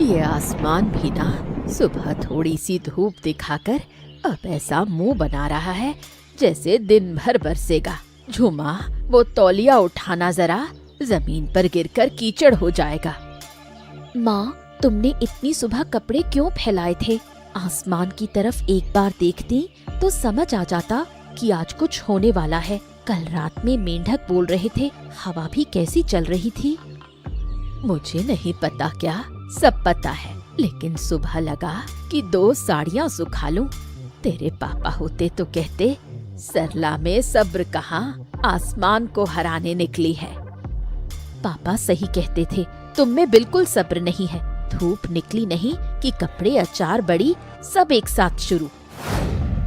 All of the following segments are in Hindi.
ये आसमान भी ना सुबह थोड़ी सी धूप दिखाकर अब ऐसा मुंह बना रहा है जैसे दिन भर बरसेगा। झुमा, वो तौलिया उठाना जरा, जमीन पर गिरकर कीचड़ हो जाएगा। माँ, तुमने इतनी सुबह कपड़े क्यों फैलाए थे? आसमान की तरफ एक बार देखती तो समझ आ जाता कि आज कुछ होने वाला है। कल रात में मेंढक बोल रहे थे, हवा भी कैसी चल रही थी। मुझे नहीं पता क्या, सब पता है, लेकिन सुबह लगा कि 2 साड़ियाँ सुखा लूं। तेरे पापा होते तो कहते, सरला में सब्र कहाँ, आसमान को हराने निकली है। पापा सही कहते थे, तुम में बिल्कुल सब्र नहीं है। धूप निकली नहीं कि कपड़े, अचार, बड़ी सब एक साथ शुरू।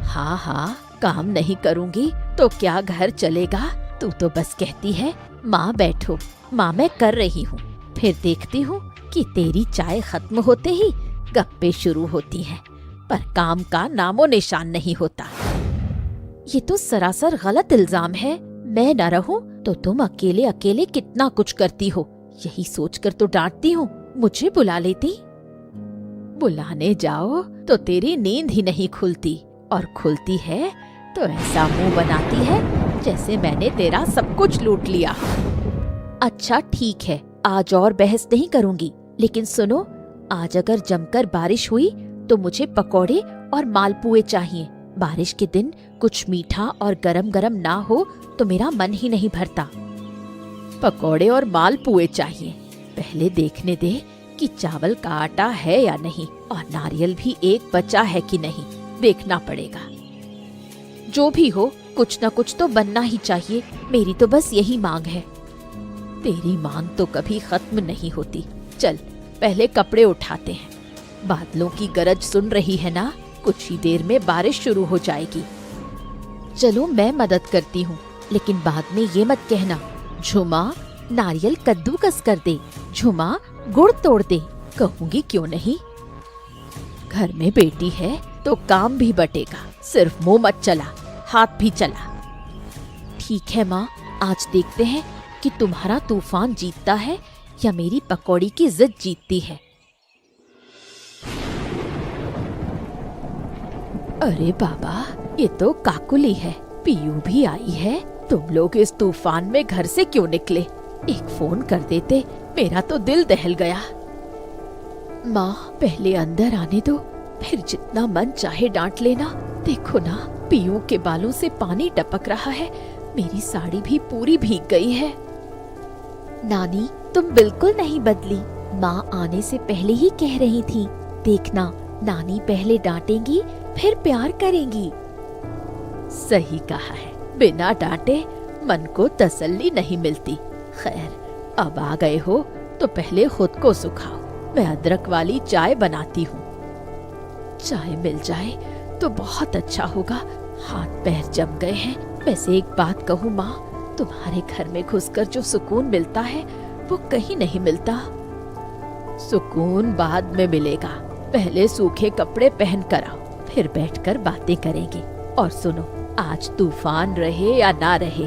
हाँ हाँ, काम नहीं करूँगी तो क्या घर चलेगा? तू तो बस कहती है माँ बैठो। माँ मैं कर रही हूँ, फिर देखती हूँ कि तेरी चाय खत्म होते ही गप्पे शुरू होती हैं, पर काम का नामो निशान नहीं होता। ये तो सरासर गलत इल्जाम है। मैं न रहूं तो तुम अकेले अकेले कितना कुछ करती हो, यही सोचकर तो डांटती हूँ। मुझे बुला लेती। बुलाने जाओ तो तेरी नींद ही नहीं खुलती, और खुलती है तो ऐसा मुंह बनाती है जैसे मैंने तेरा सब कुछ लूट लिया। अच्छा ठीक है, आज और बहस नहीं करूंगी, लेकिन सुनो, आज अगर जमकर बारिश हुई तो मुझे पकौड़े और मालपुए चाहिए। बारिश के दिन कुछ मीठा और गरम गरम ना हो तो मेरा मन ही नहीं भरता। पकौड़े और मालपुए चाहिए? पहले देखने दे कि चावल का आटा है या नहीं, और नारियल भी एक बचा है कि नहीं, देखना पड़ेगा। जो भी हो, कुछ न कुछ तो बनना ही चाहिए। मेरी तो बस यही मांग है। तेरी मांग तो कभी खत्म नहीं होती। चल पहले कपड़े उठाते हैं। बादलों की गरज सुन रही है ना, कुछ ही देर में बारिश शुरू हो जाएगी। चलो मैं मदद करती हूँ, लेकिन बाद में ये मत कहना, झुमा नारियल कद्दूकस कर दे, झुमा गुड़ तोड़ दे। कहूँगी क्यों नहीं। घर में बेटी है तो काम भी बटेगा, सिर्फ मुंह मत चला, हाथ भी चला। ठीक है माँ, आज देखते हैं कि तुम्हारा तूफान जीतता है या मेरी पकौड़ी की जिद जीतती है। अरे बाबा, ये तो काकुली है। पीयू भी आई है। तुम लोग इस तूफान में घर से क्यों निकले? एक फोन कर देते, मेरा तो दिल दहल गया। माँ, पहले अंदर आने दो, फिर जितना मन चाहे डांट लेना। देखो ना, पीयू के बालों से पानी टपक रहा है, मेरी साड़ी भी पूरी भीग गई है। नानी, तुम बिल्कुल नहीं बदली। माँ आने से पहले ही कह रही थी, देखना नानी पहले डांटेंगी फिर प्यार करेंगी। सही कहा है, बिना डांटे मन को तसल्ली नहीं मिलती। खैर, अब आ गए हो तो पहले खुद को सुखाओ। मैं अदरक वाली चाय बनाती हूँ। चाय मिल जाए तो बहुत अच्छा होगा, हाथ पैर जम गए हैं। वैसे एक बात कहूँ माँ, तुम्हारे घर में घुसकर जो सुकून मिलता है वो कहीं नहीं मिलता। सुकून बाद में मिलेगा, पहले सूखे कपड़े पहन कर आओ, फिर बैठकर बातें करेंगे। और सुनो, आज तूफान रहे या ना रहे,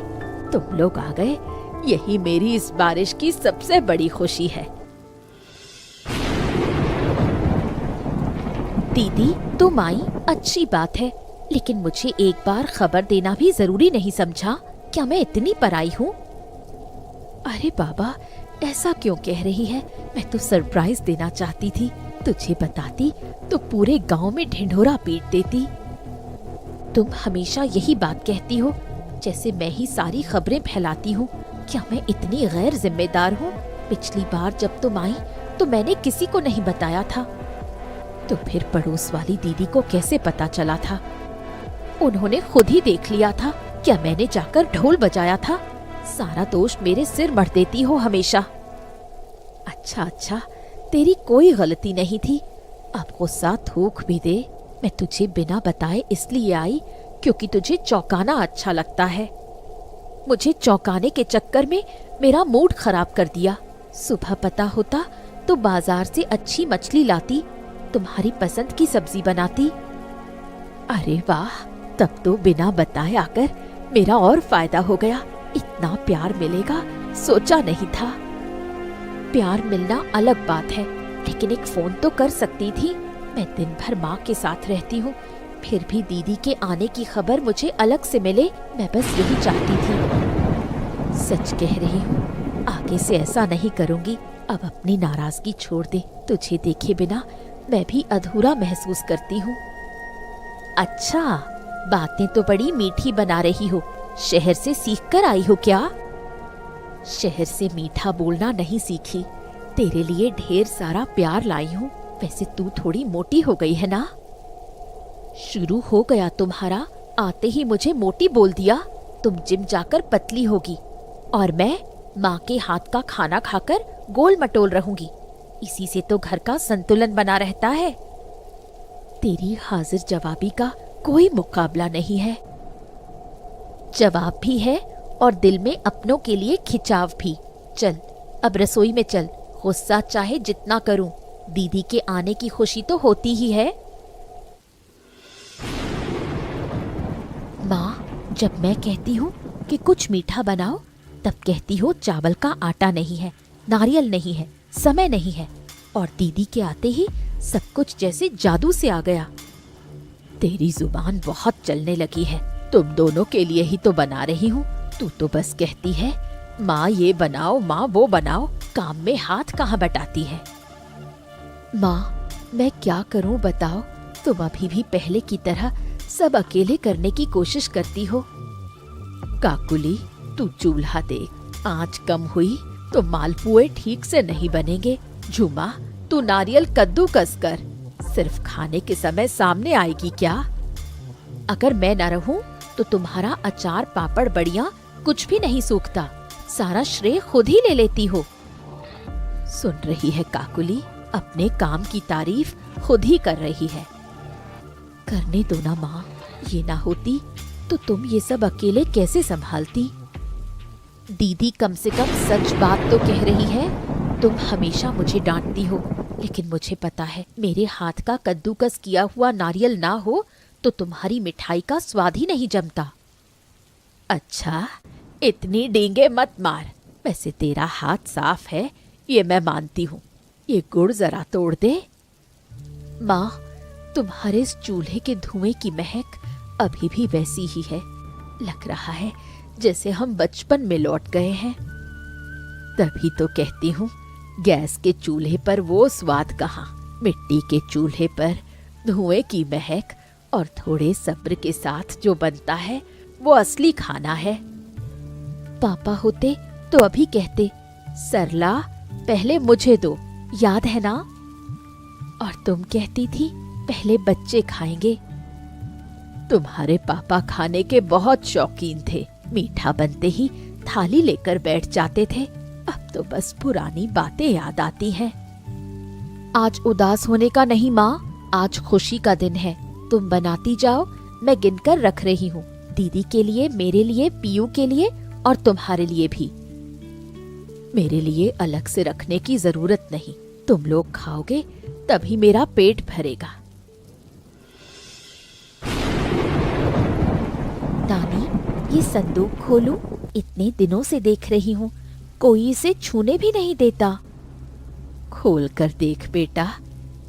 तुम लोग आ गए, यही मेरी इस बारिश की सबसे बड़ी खुशी है। दीदी तुम आई, अच्छी बात है, लेकिन मुझे एक बार खबर देना भी जरूरी नहीं समझा? क्या मैं इतनी पराई हूँ? अरे बाबा, ऐसा क्यों कह रही है? मैं तो सरप्राइज देना चाहती थी। तुझे बताती तो पूरे गांव में ढिंढोरा पीट देती। तुम हमेशा यही बात कहती हो, जैसे मैं ही सारी खबरें फैलाती हूँ। क्या मैं इतनी गैर जिम्मेदार हूँ? पिछली बार जब तुम आई तो मैंने किसी को नहीं बताया था। तो फिर पड़ोस वाली दीदी को कैसे पता चला था? उन्होंने खुद ही देख लिया था। क्या मैंने जाकर ढोल बजाया था? सारा दोष मेरे सिर मढ़ देती हो हमेशा। अच्छा, तेरी कोई गलती नहीं थी। अब गुस्सा थूक भी दे। मैं तुझे बिना बताए इसलिए आई क्योंकि तुझे चौंकाना अच्छा लगता है। मुझे चौंकाने के चक्कर में मेरा मूड खराब कर दिया। सुबह पता होता तो बाजार से अच्छी मछली लाती, तुम्हारी पसंद की सब्जी बनाती। अरे वाह, तब तो बिना बताए आकर मेरा और फायदा हो गया। इतना प्यार मिलेगा सोचा नहीं था। प्यार मिलना अलग बात है, लेकिन एक फोन तो कर सकती थी। मैं दिन भर माँ के साथ रहती हूँ, फिर भी दीदी के आने की खबर मुझे अलग से मिले, मैं बस यही चाहती थी। सच कह रही हूँ, आगे से ऐसा नहीं करूँगी। अब अपनी नाराजगी छोड़ दे। तुझे देखे बिना मैं भी अधूरा महसूस करती हूँ। अच्छा, बातें तो बड़ी मीठी बना रही हो। शहर से सीख कर आई हो क्या? शहर से मीठा बोलना नहीं सीखी, तेरे लिए ढेर सारा प्यार लाई हूँ। वैसे तू थोड़ी मोटी हो गई है ना? शुरू हो गया तुम्हारा, आते ही मुझे मोटी बोल दिया। तुम जिम जाकर पतली होगी और मैं माँ के हाथ का खाना खाकर गोल मटोल रहूंगी। इसी से तो घर का संतुलन बना रहता है। तेरी हाजिर जवाबी का कोई मुकाबला नहीं है। जवाब भी है और दिल में अपनों के लिए खिंचाव भी। चल अब रसोई में चल, गुस्सा चाहे जितना करूं, दीदी के आने की खुशी तो होती ही है। माँ, जब मैं कहती हूँ कि कुछ मीठा बनाओ, तब कहती हो चावल का आटा नहीं है, नारियल नहीं है, समय नहीं है, और दीदी के आते ही सब कुछ जैसे जादू से आ गया। तेरी जुबान बहुत चलने लगी है। तुम दोनों के लिए ही तो बना रही हूँ। तू तो बस कहती है माँ ये बनाओ, माँ वो बनाओ, काम में हाथ कहाँ बटाती है। माँ, मैं क्या करूँ बताओ? तुम अभी भी पहले की तरह सब अकेले करने की कोशिश करती हो। काकुली, तू चूल्हा देख, आंच कम हुई तो मालपुए ठीक से नहीं बनेंगे। झुमा, तू नारियल कद्दूकस कर, सिर्फ खाने के समय सामने आएगी क्या? अगर मैं न रहूं तो तुम्हारा अचार, पापड़, बड़ियां कुछ भी नहीं सूखता। सारा श्रेय खुद ही ले लेती हो। सुन रही है काकुली, अपने काम की तारीफ खुद ही कर रही है। करने दो ना माँ, ये ना होती तो तुम ये सब अकेले कैसे संभालती? दीदी कम से कम सच बात तो कह रही है। तुम हमेशा मुझे डांटती हो, लेकिन मुझे पता है मेरे हाथ का कद्दूकस किया हुआ नारियल ना हो तो तुम्हारी मिठाई का स्वाद ही नहीं जमता। अच्छा, इतनी डींगे मत मार। वैसे तेरा हाथ साफ है, ये मैं मानती हूँ। ये गुड़ जरा तोड़ दे। माँ, तुम्हारे इस चूल्हे के धुएं की महक अभी भी वैसी ही है। लग रहा है जैसे हम बचपन में लौट गए हैं। तभी तो कहती हूँ, गैस के चूल्हे पर वो स्वाद कहाँ, मिट्टी के चूल्हे पर धुएं की महक और थोड़े सब्र के साथ जो बनता है वो असली खाना है। पापा होते तो अभी कहते, सरला पहले मुझे दो, याद है ना? और तुम कहती थी पहले बच्चे खाएंगे। तुम्हारे पापा खाने के बहुत शौकीन थे। मीठा बनते ही थाली लेकर बैठ जाते थे। अब तो बस पुरानी बातें याद आती हैं। आज उदास होने का नहीं माँ, आज खुशी का दिन है। तुम बनाती जाओ, मैं गिनकर रख रही हूँ। दीदी के लिए, मेरे लिए, पीयू के लिए और तुम्हारे लिए भी। मेरे लिए अलग से रखने की जरूरत नहीं। तुम लोग खाओगे तभी मेरा पेट भरेगा। नानी, ये संदूक खोलूं? इतने दिनों से देख रही हूँ, कोई इसे छूने भी नहीं देता। खोल कर देख बेटा,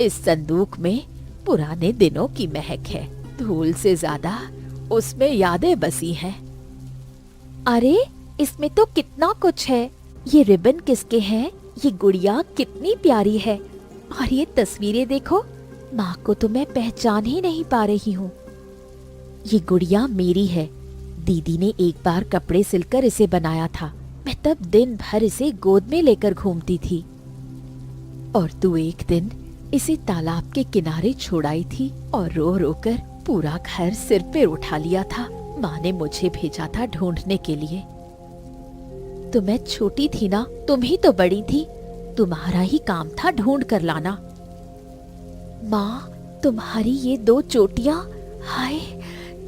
इस संदूक में पुराने दिनों की महक है। धूल से ज्यादा उसमें यादें बसी हैं। अरे, इसमें तो कितना कुछ है। ये रिबन किसके हैं? ये गुड़िया कितनी प्यारी है। और ये तस्वीरें देखो, माँ को तो मैं पहचान ही नहीं पा रही हूँ। ये गुड़िया मेरी है। दीदी ने एक बार कपड़े सिलकर इसे बनाया था। मैं तब दिन भर इसे गोद में लेकर घूमती थी। और तू एक दिन इसे तालाब के किनारे छोड़ाई थी और रो रो कर पूरा घर सिर पे उठा लिया था। माँ ने मुझे भेजा था ढूंढने के लिए। तो मैं छोटी थी ना, तुम ही तो बड़ी थी। तुम्हारा ही काम था ढूंढ कर लाना। माँ, तुम्हारी ये 2 चोटियां, हाय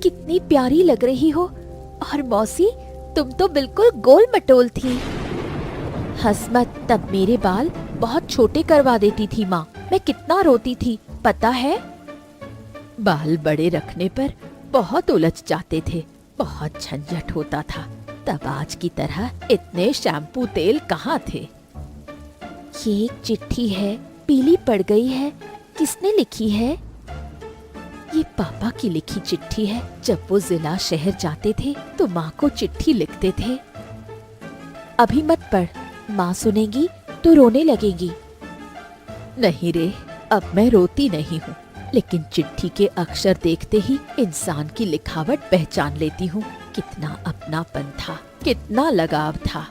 कितनी प्यारी लग रही हो। और मौसी, तुम तो बिल्कुल गोल मटोल थी। हंस मत, तब मेरे बाल बहुत छोटे करवा देती थी माँ। मैं कितना रोती थी पता है? बाल बड़े रखने पर बहुत उलझ जाते थे, बहुत झंझट होता था। तब आज की तरह इतने शैम्पू तेल कहाँ थे। ये एक चिट्ठी है, पीली पड़ गई है। किसने लिखी है? ये पापा की लिखी चिट्ठी है। जब वो जिला शहर जाते थे तो माँ को चिट्ठी लिखते थे। अभी मत पढ़, माँ सुनेगी तो रोने लगेगी। नहीं रे, अब मैं रोती नहीं हूँ, लेकिन चिट्ठी के अक्षर देखते ही इंसान की लिखावट पहचान लेती हूँ। कितना अपनापन था, कितना लगाव था।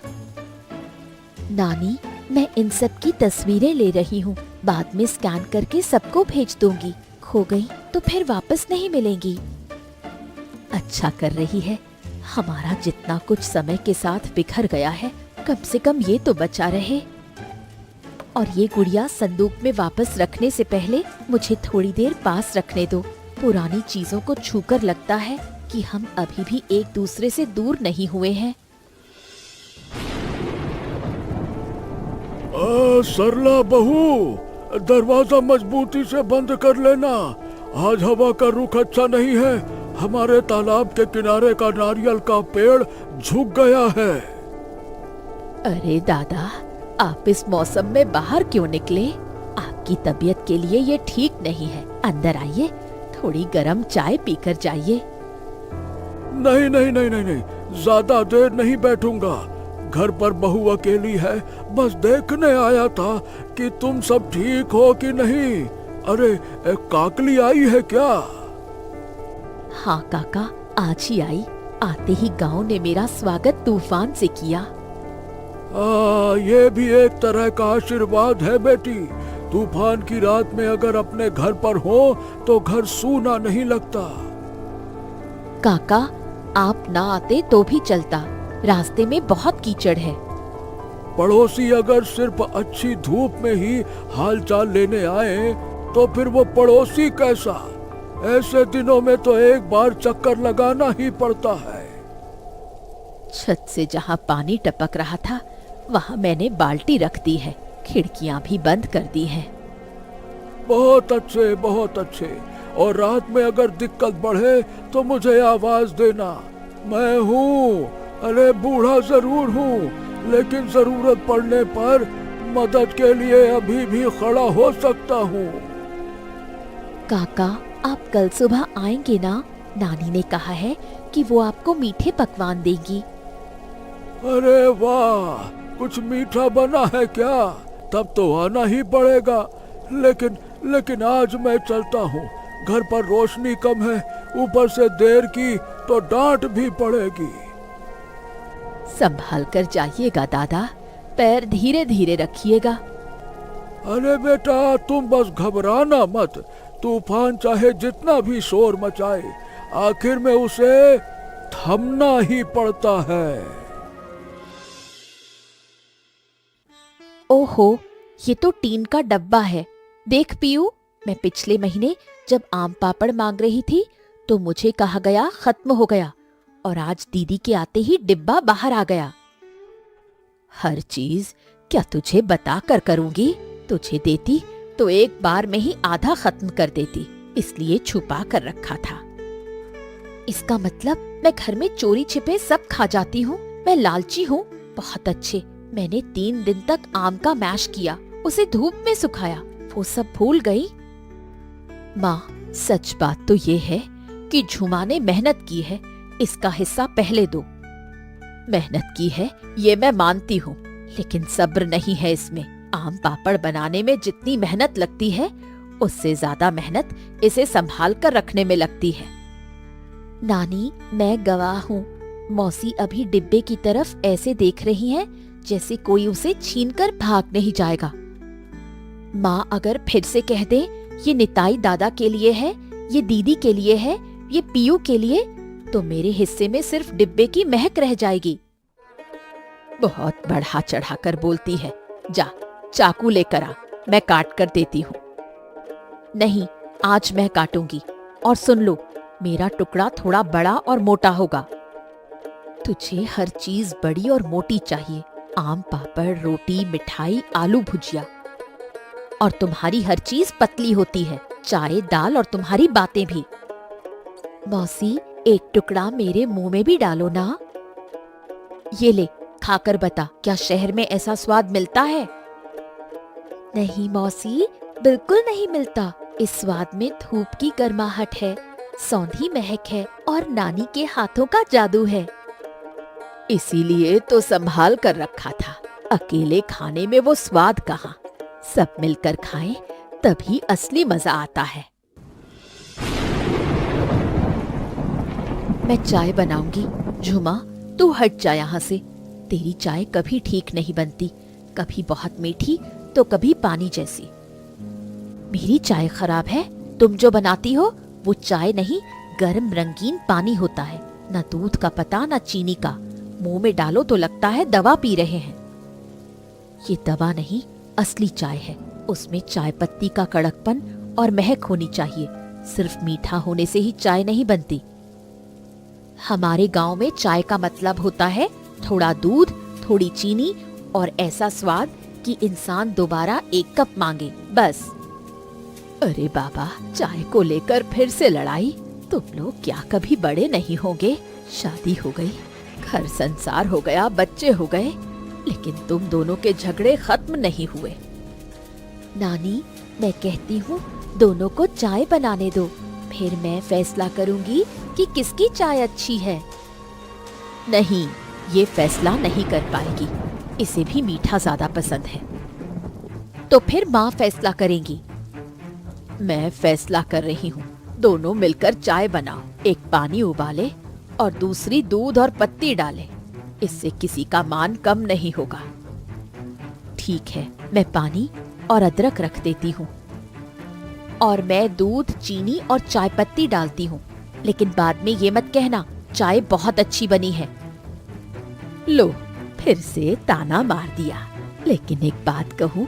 नानी, मैं इन सब की तस्वीरें ले रही हूँ। बाद में स्कैन करके सबको भेज दूंगी। खो गई तो फिर वापस नहीं मिलेंगी। अच्छा कर रही है। हमारा जितना कुछ समय के साथ बिखर गया है, कम से कम ये तो बचा रहे। और ये गुड़िया संदूक में वापस रखने से पहले मुझे थोड़ी देर पास रखने दो। पुरानी चीजों को छूकर लगता है कि हम अभी भी एक दूसरे से दूर नहीं हुए हैं। सरला बहू, दरवाजा मजबूती से बंद कर लेना। आज हवा का रुख अच्छा नहीं है। हमारे तालाब के किनारे का नारियल का पेड़ झुक गया है। अरे दादा, आप इस मौसम में बाहर क्यों निकले? आपकी तबीयत के लिए ये ठीक नहीं है। अंदर आइए, थोड़ी गर्म चाय पीकर जाइए। नहीं नहीं नहीं नहीं नहीं, ज्यादा देर नहीं बैठूंगा। घर पर बहू अकेली है। बस देखने आया था कि तुम सब ठीक हो कि नहीं। अरे, काकली आई है क्या? हाँ काका, आज ही आई। आते ही गांव ने मेरा स्वागत तूफान से किया। ये भी एक तरह का आशीर्वाद है बेटी। तूफान की रात में अगर अपने घर पर हो तो घर सूना नहीं लगता। काका, आप ना आते तो भी चलता। रास्ते में बहुत कीचड़ है। पड़ोसी अगर सिर्फ अच्छी धूप में ही हालचाल लेने आए तो फिर वो पड़ोसी कैसा? ऐसे दिनों में तो एक बार चक्कर लगाना ही पड़ता है। छत से जहाँ पानी टपक रहा था, वहाँ मैंने बाल्टी रख दी है। खिड़कियाँ भी बंद कर दी हैं। बहुत अच्छे, बहुत अच्छे। और रात में अगर दिक्कत बढ़े तो मुझे आवाज देना। मैं हूँ। अरे, बूढ़ा जरूर हूँ, लेकिन जरूरत पड़ने पर मदद के लिए अभी भी खड़ा हो सकता हूँ। काका, आप कल सुबह आएंगे ना? नानी ने कहा है कि वो आपको मीठे पकवान देगी। अरे वाह, कुछ मीठा बना है क्या? तब तो आना ही पड़ेगा। लेकिन आज मैं चलता हूँ। घर पर रोशनी कम है, ऊपर से देर की तो डांट भी पड़ेगी। संभाल कर जाइएगा दादा, पैर धीरे धीरे रखिएगा। अरे बेटा, तुम बस घबराना मत। तूफान चाहे जितना भी शोर मचाए, आखिर में उसे थमना ही पड़ता है। ओहो, ये तो टीन का डब्बा है। देख पीयू, मैं पिछले महीने जब आम पापड़ मांग रही थी तो मुझे कहा गया खत्म हो गया, और आज दीदी के आते ही डिब्बा बाहर आ गया। हर चीज क्या तुझे बता कर करूंगी? तुझे देती तो एक बार में ही आधा खत्म कर देती, इसलिए छुपा कर रखा था। इसका मतलब मैं घर में चोरी छिपे सब खा जाती हूँ। मैं लालची हूँ। बहुत अच्छे। मैंने 3 दिन तक आम का मैश किया, उसे धूप में सुखाया, वो सब भूल गई। माँ, सच बात तो ये है कि झुमा ने मेहनत की है। इसका हिस्सा पहले दो। मेहनत की है ये मैं मानती हूँ, लेकिन सब्र नहीं है इसमें। आम पापड़ बनाने में जितनी मेहनत लगती है, उससे ज्यादा मेहनत इसे संभाल कर रखने में लगती है। नानी, मैं गवाह हूँ। मौसी अभी डिब्बे की तरफ ऐसे देख रही हैं जैसे कोई उसे छीनकर भाग नहीं जाएगा। माँ अगर फिर से कह दे ये निताई दादा के लिए है, ये दीदी के लिए है, ये पीयू के लिए, तो मेरे हिस्से में सिर्फ डिब्बे की महक रह जाएगी। बहुत बढ़ा चढ़ा कर बोलती है। जा, चाकू लेकर आ, मैं काट कर देती हूँ। नहीं, आज मैं काटूंगी। और सुन लो, मेरा टुकड़ा थोड़ा बड़ा और मोटा होगा। तुझे हर चीज बड़ी और मोटी चाहिए। आम पापड़, रोटी, मिठाई, आलू भुजिया। और तुम्हारी हर चीज पतली होती है, चाय, दाल और तुम्हारी बातें भी। मौसी, एक टुकड़ा मेरे मुंह में भी डालो ना। ये ले, खाकर बता, क्या शहर में ऐसा स्वाद मिलता है? नहीं मौसी, बिल्कुल नहीं मिलता। इस स्वाद में धूप की गर्माहट है, सौंधी महक है और नानी के हाथों का जादू है। इसीलिए तो संभाल कर रखा था। अकेले खाने में वो स्वाद कहाँ, सब मिलकर खाएं तभी असली मजा आता है। मैं चाय बनाऊंगी। झुमा, तू हट जा यहाँ से। तेरी चाय कभी ठीक नहीं बनती, कभी बहुत मीठी तो कभी पानी जैसी। मेरी चाय खराब है? तुम जो बनाती हो वो चाय नहीं, गर्म रंगीन पानी होता है। न दूध का पता न चीनी का। मुंह में डालो तो लगता है दवा पी रहे हैं। ये दवा नहीं, असली चाय है। उसमें चाय पत्ती का कड़कपन और महक होनी चाहिए। सिर्फ मीठा होने से ही चाय नहीं बनती। हमारे गांव में चाय का मतलब होता है थोड़ा दूध, थोड़ी चीनी और ऐसा स्वाद कि इंसान दोबारा एक कप मांगे, बस। अरे बाबा, चाय को लेकर फिर से लड़ाई? तुम लोग क्या कभी बड़े नहीं होंगे? शादी हो गई, घर संसार हो गया, बच्चे हो गए, लेकिन तुम दोनों के झगड़े खत्म नहीं हुए। नानी, मैं कहती हूँ दोनों को चाय बनाने दो, फिर मैं फैसला करूंगी कि किसकी चाय अच्छी है। नहीं, ये फैसला नहीं कर पाएगी। इसे भी मीठा ज्यादा पसंद है। तो फिर माँ फैसला करेंगी। मैं फैसला कर रही हूँ, दोनों मिलकर चाय बनाओ। एक पानी उबाले और दूसरी दूध और पत्ती डाले। इससे किसी का मान कम नहीं होगा। ठीक है, मैं पानी और अदरक रख देती हूँ और मैं दूध, चीनी और चाय पत्ती डालती हूँ। लेकिन बाद में ये मत कहना चाय बहुत अच्छी बनी है। लो, फिर से ताना मार दिया। लेकिन एक बात कहूँ,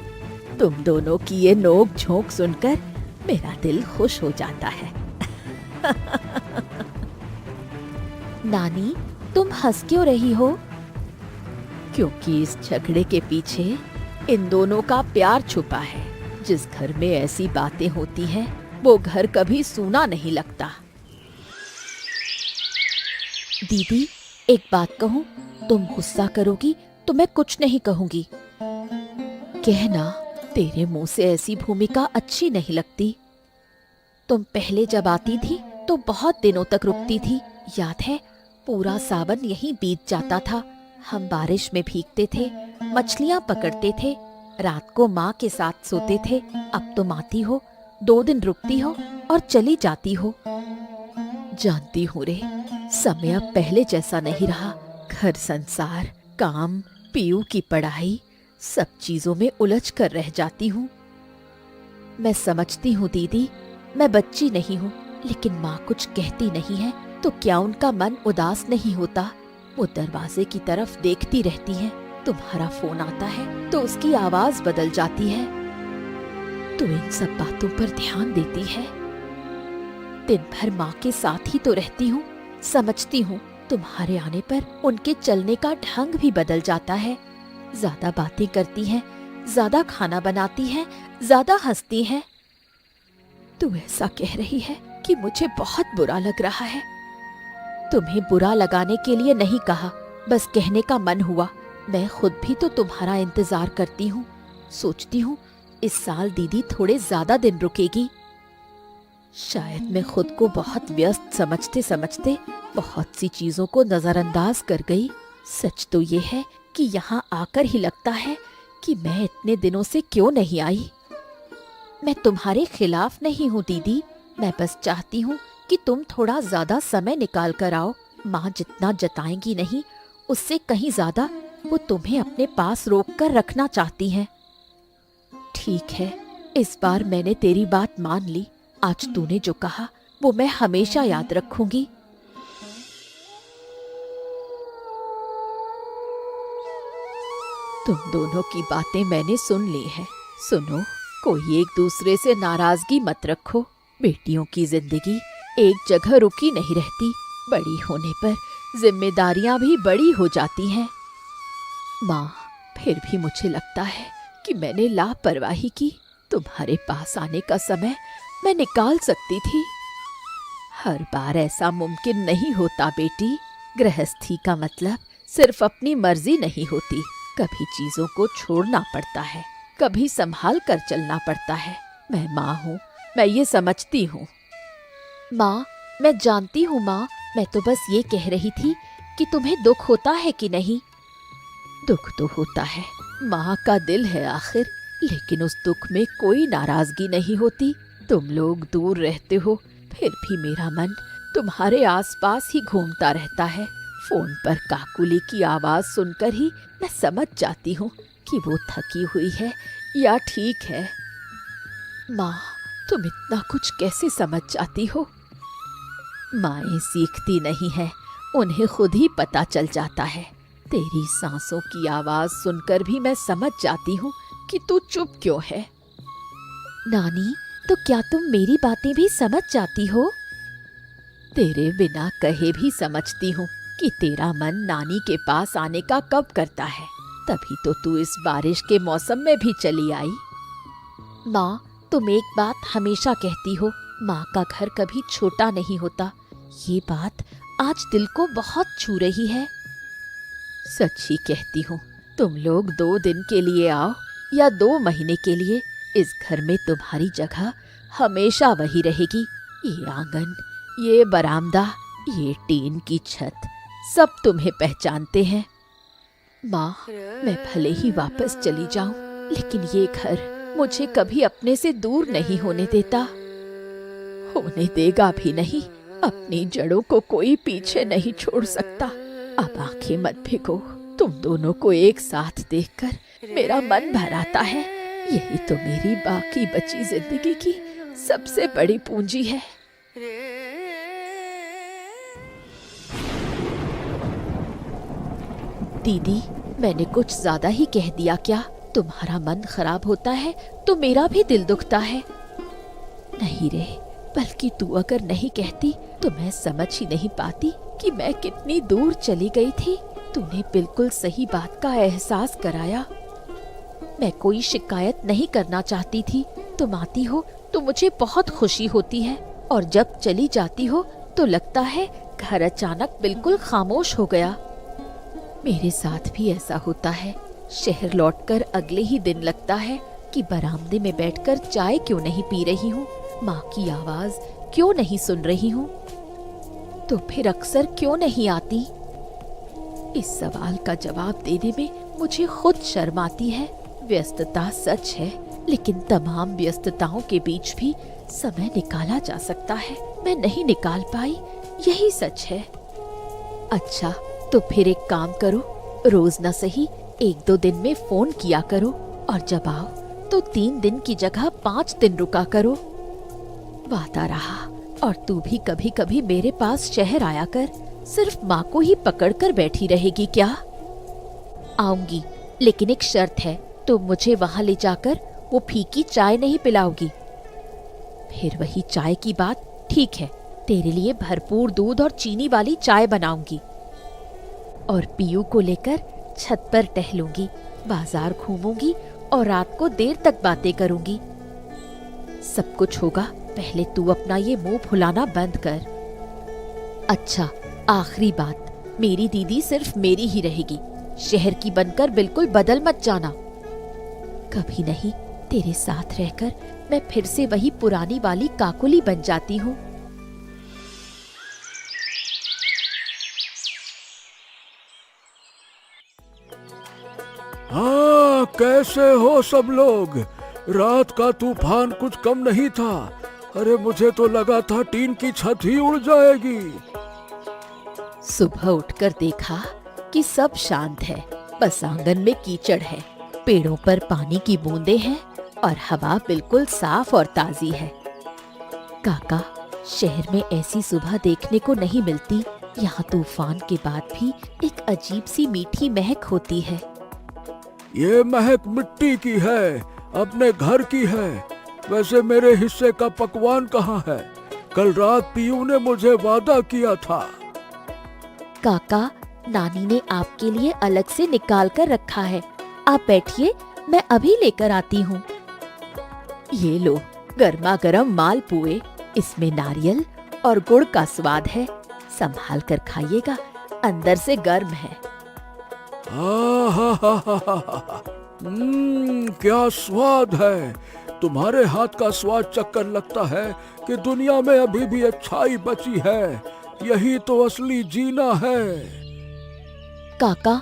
तुम दोनों की ये नोक झोंक सुनकर मेरा दिल खुश हो जाता है। नानी, तुम हंस क्यों रही हो? क्योंकि इस झगड़े के पीछे इन दोनों का प्यार छुपा है। जिस घर में ऐसी बातें होती हैं, वो घर कभी सूना नहीं लगता। दीदी, एक बात कहूँ? तुम गुस्सा करोगी तो मैं कुछ नहीं कहूँगी। कहना, तेरे मुंह से ऐसी भूमिका अच्छी नहीं लगती। तुम पहले जब आती थी तो बहुत दिनों तक रुकती थी, याद है? पूरा सावन यहीं बीत जाता था। हम बारिश में भीगते थे, मछलियाँ पकड़ते थे, रात को माँ के साथ सोते थे। अब तुम आती हो, 2 दिन रुकती हो और चली जाती हो। जानती हूँ रे, समय अब पहले जैसा नहीं रहा। घर संसार, काम, पीयू की पढ़ाई, सब चीजों में उलझ कर रह जाती हूँ। मैं समझती हूँ दीदी, मैं बच्ची नहीं हूँ, लेकिन माँ कुछ कहती नहीं है तो क्या उनका मन उदास नहीं होता? वो दरवाजे की तरफ देखती रहती है। तुम्हारा फोन आता है तो उसकी आवाज बदल जाती है। तो इन सब बातों पर ध्यान देती है। दिन भर माँ के साथ ही तो रहती हूँ, समझती हूँ। तुम्हारे आने पर उनके चलने का ढंग भी बदल जाता है। ज्यादा बातें करती हैं, ज्यादा खाना बनाती हैं, ज्यादा हंसती हैं। तू ऐसा कह रही है कि मुझे बहुत बुरा लग रहा है। तुम्हें बुरा लगाने के लिए नहीं कहा, बस कहने का मन हुआ। मैं खुद भी तो तुम्हारा इंतजार करती हूँ। सोचती हूँ इस साल दीदी थोड़े ज्यादा दिन रुकेगी। शायद मैं खुद को बहुत व्यस्त समझते समझते बहुत सी चीजों को नजरअंदाज कर गई। सच तो ये है कि यहाँ आकर ही लगता है कि मैं इतने दिनों से क्यों नहीं आई। मैं तुम्हारे खिलाफ नहीं हूँ दीदी, मैं बस चाहती हूँ कि तुम थोड़ा ज्यादा समय निकाल कर आओ। माँ जितना जताएंगी नहीं, उससे कहीं ज्यादा वो तुम्हें अपने पास रोक कर रखना चाहती हैं। ठीक है, इस बार मैंने तेरी बात मान ली। आज तूने जो कहा वो मैं हमेशा याद रखूंगी। तुम दोनों की बातें मैंने सुन ली हैं। सुनो, कोई एक दूसरे से नाराजगी मत रखो। बेटियों की जिंदगी एक जगह रुकी नहीं रहती। बड़ी होने पर जिम्मेदारियां भी बड़ी हो जाती हैं। माँ, फिर भी मुझे लगता है कि मैंने लापरवाही की। तुम्हारे पास आने का समय मैं निकाल सकती थी। हर बार ऐसा मुमकिन नहीं होता बेटी। गृहस्थी का मतलब सिर्फ अपनी मर्जी नहीं होती, कभी चीजों को छोड़ना पड़ता है। कभी संभाल कर चलना पड़ता है। मैं माँ हूँ, मैं ये समझती हूँ। माँ, मैं जानती हूँ माँ, मैं तो बस ये कह रही थी कि तुम्हें दुख होता है कि नहीं। दुख तो होता है, माँ का दिल है आखिर, लेकिन उस दुख में कोई नाराजगी नहीं होती। तुम लोग दूर रहते हो, फिर भी मेरा मन तुम्हारे आसपास ही घूमता रहता है। फोन पर काकुली की आवाज सुनकर ही मैं समझ जाती हूँ कि वो थकी हुई है या ठीक है। माँ, तुम इतना कुछ कैसे समझ जाती हो? माएँ सीखती नहीं है, उन्हें खुद ही पता चल जाता है। तेरी सांसों की आवाज सुनकर भी मैं समझ जाती हूँ कि तू चुप क्यों है। नानी, तो क्या तुम मेरी बातें भी समझ जाती हो? तेरे बिना कहे भी समझती हूँ कि तेरा मन नानी के पास आने का कब करता है। तभी तो तू इस बारिश के मौसम में भी चली आई। माँ, तुम एक बात हमेशा कहती हो, माँ का घर कभी छोटा नहीं होता। ये बात आज दिल को बहुत छू रही है। सच ही कहती हूँ। तुम लोग 2 दिन के लिए आओ या 2 महीने के लिए, इस घर में तुम्हारी जगह हमेशा वही रहेगी। ये आंगन, ये बरामदा, ये टीन की छत, सब तुम्हें पहचानते हैं। माँ, मैं भले ही वापस चली जाऊं, लेकिन ये घर मुझे कभी अपने से दूर नहीं होने देता, होने देगा भी नहीं। अपनी जड़ों को कोई पीछे नहीं छोड़ सकता। अब आंखें मत भिगो, तुम दोनों को एक साथ देखकर मेरा मन भर आता है। यही तो मेरी बाकी बची जिंदगी की सबसे बड़ी पूंजी है। दीदी, मैंने कुछ ज्यादा ही कह दिया क्या? तुम्हारा मन खराब होता है तो मेरा भी दिल दुखता है। नहीं रे, बल्कि तू अगर नहीं कहती तो मैं समझ ही नहीं पाती कि मैं कितनी दूर चली गई थी। तूने बिल्कुल सही बात का एहसास कराया। मैं कोई शिकायत नहीं करना चाहती थी। तुम आती हो तो मुझे बहुत खुशी होती है, और जब चली जाती हो तो लगता है घर अचानक बिल्कुल खामोश हो गया। मेरे साथ भी ऐसा होता है। शहर लौटकर अगले ही दिन लगता है कि बरामदे में बैठकर चाय क्यों नहीं पी रही हूँ, माँ की आवाज क्यों नहीं सुन रही हूँ, तो फिर अक्सर क्यों नहीं आती। इस सवाल का जवाब देने में मुझे खुद शर्म आती है। व्यस्तता सच है, लेकिन तमाम व्यस्तताओं के बीच भी समय निकाला जा सकता है। मैं नहीं निकाल पाई, यही सच है। अच्छा, तो फिर एक काम करो, रोज न सही 1-2 दिन में फोन किया करो, और जब आओ तो 3 दिन की जगह 5 दिन रुका करो। वादा रहा। और तू भी कभी कभी मेरे पास शहर आया कर। सिर्फ माँ को ही पकड़ कर बैठी रहेगी क्या? आऊंगी, लेकिन एक शर्त है, तुम मुझे वहां ले जाकर वो फीकी चाय नहीं पिलाओगी। फिर वही चाय की बात। ठीक है, तेरे लिए भरपूर दूध और चीनी वाली चाय बनाऊंगी, और पीयू को लेकर छत पर टहलूंगी, बाजार घूमूंगी और रात को देर तक बातें करूंगी। सब कुछ होगा, पहले तू अपना ये मुंह फुलाना बंद कर। अच्छा, आखिरी बात, मेरी दीदी सिर्फ मेरी ही रहेगी। शहर की बनकर बिल्कुल बदल मत जाना। कभी नहीं, तेरे साथ रहकर मैं फिर से वही पुरानी वाली काकुली बन जाती हूँ। हाँ, कैसे हो सब लोग? रात का तूफान कुछ कम नहीं था। अरे मुझे तो लगा था टीन की छत ही उड़ जाएगी। सुबह उठकर देखा कि सब शांत है, बस आंगन में कीचड़ है, पेड़ों पर पानी की बूंदें हैं और हवा बिल्कुल साफ और ताजी है। काका, शहर में ऐसी सुबह देखने को नहीं मिलती। यहाँ तूफान के बाद भी एक अजीब सी मीठी महक होती है। ये महक मिट्टी की है, अपने घर की है। वैसे मेरे हिस्से का पकवान कहाँ है? कल रात पीयू ने मुझे वादा किया था। काका, नानी ने आपके लिए अलग से निकाल कर रखा है। आप बैठिए, मैं अभी लेकर आती हूँ। ये लो, गर्मा गर्म मालपुए, इसमें नारियल और गुड़ का स्वाद है। संभाल कर खाइएगा, अंदर से गर्म है। क्या स्वाद है। तुम्हारे हाथ का स्वाद चक्कर लगता है कि दुनिया में अभी भी अच्छाई बची है। यही तो असली जीना है। काका,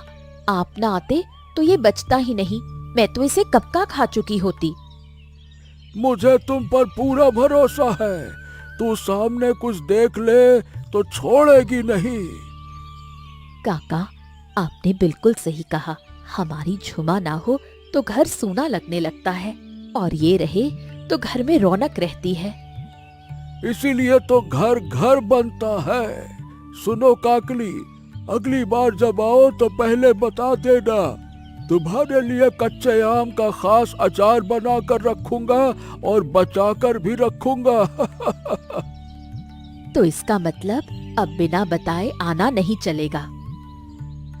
आप ना आते तो ये बचता ही नहीं। मैं तो इसे कब का खा चुकी होती। मुझे तुम पर पूरा भरोसा है। तू सामने कुछ देख ले तो छोड़ेगी नहीं। काका, आपने बिल्कुल सही कहा। हमारी झुमा ना हो तो घर सूना लगने लगता है, और ये रहे तो घर में रौनक रहती है। इसीलिए तो घर घर बनता है। सुनो काकली, अगली बार जब आओ तो पहले बता देना। तुम्हारे लिए कच्चे आम का खास अचार बना कर रखूंगा और बचा कर भी रखूंगा। तो इसका मतलब अब बिना बताए आना नहीं चलेगा।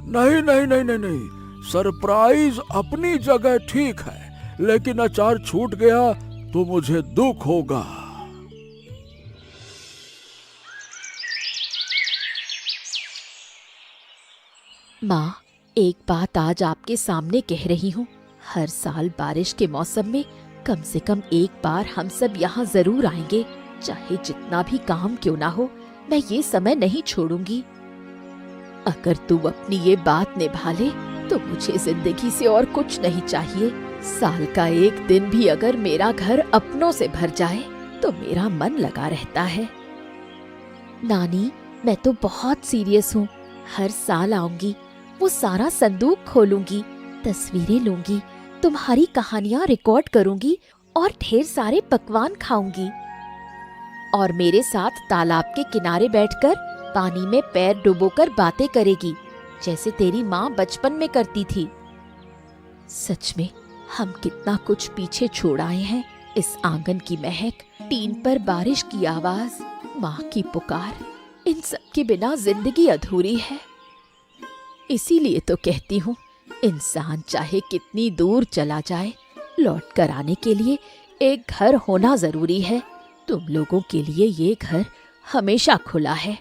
नहीं नहीं नहीं नहीं नहीं, सरप्राइज अपनी जगह ठीक है, लेकिन अचार छूट गया तो मुझे दुख होगा। माँ, एक बात आज आपके सामने कह रही हूँ। हर साल बारिश के मौसम में कम से कम एक बार हम सब यहाँ जरूर आएंगे। चाहे जितना भी काम क्यों ना हो, मैं ये समय नहीं छोड़ूंगी। अगर तू अपनी ये बात निभा ले तो मुझे जिंदगी से और कुछ नहीं चाहिए। साल का एक दिन भी अगर मेरा घर अपनों से भर जाए तो मेरा मन लगा रहता है। नानी, मैं तो बहुत सीरियस हूँ। हर साल आऊंगी, वो सारा संदूक खोलूंगी, तस्वीरें लूंगी, तुम्हारी कहानियां रिकॉर्ड करूंगी और ढेर सारे पकवान खाऊंगी। और मेरे साथ तालाब के किनारे बैठकर पानी में पैर डुबोकर बातें करेगी, जैसे तेरी माँ बचपन में करती थी। सच में हम कितना कुछ पीछे छोड़ आए हैं। इस आंगन की महक, टीन पर बारिश की आवाज, माँ की पुकार, इन सब के बिना जिंदगी अधूरी है। इसीलिए तो कहती हूँ, इंसान चाहे कितनी दूर चला जाए, लौट कर आने के लिए एक घर होना जरूरी है। तुम लोगों के लिए ये घर हमेशा खुला है।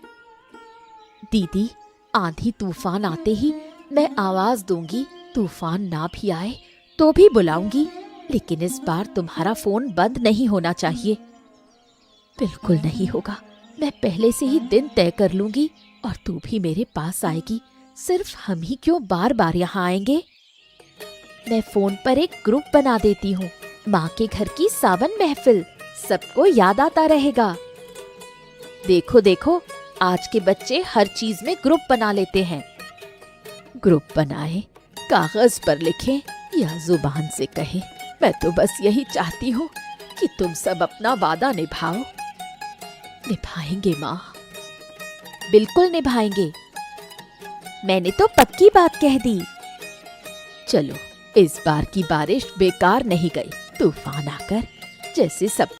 दीदी, आंधी तूफान आते ही मैं आवाज दूंगी। तूफान ना भी आए तो भी बुलाऊंगी, लेकिन इस बार तुम्हारा फोन बंद नहीं होना चाहिए। बिल्कुल नहीं होगा। मैं पहले से ही दिन तय कर लूंगी और तू भी मेरे पास आएगी। सिर्फ हम ही क्यों बार बार यहाँ आएंगे। मैं फोन पर एक ग्रुप बना देती हूँ, माँ के घर की सावन महफिल। सबको याद आता रहेगा। देखो देखो, आज के बच्चे हर चीज में ग्रुप बना लेते हैं। ग्रुप बनाए, कागज पर लिखें या जुबान से कहें, मैं तो बस यही चाहती हूँ कि तुम सब अपना वादा निभाओ। निभाएंगे माँ, बिल्कुल निभाएंगे। मैंने तो पक्की बात कह दी। चलो, इस बार की बारिश बेकार नहीं गई। तूफान आकर जैसे सब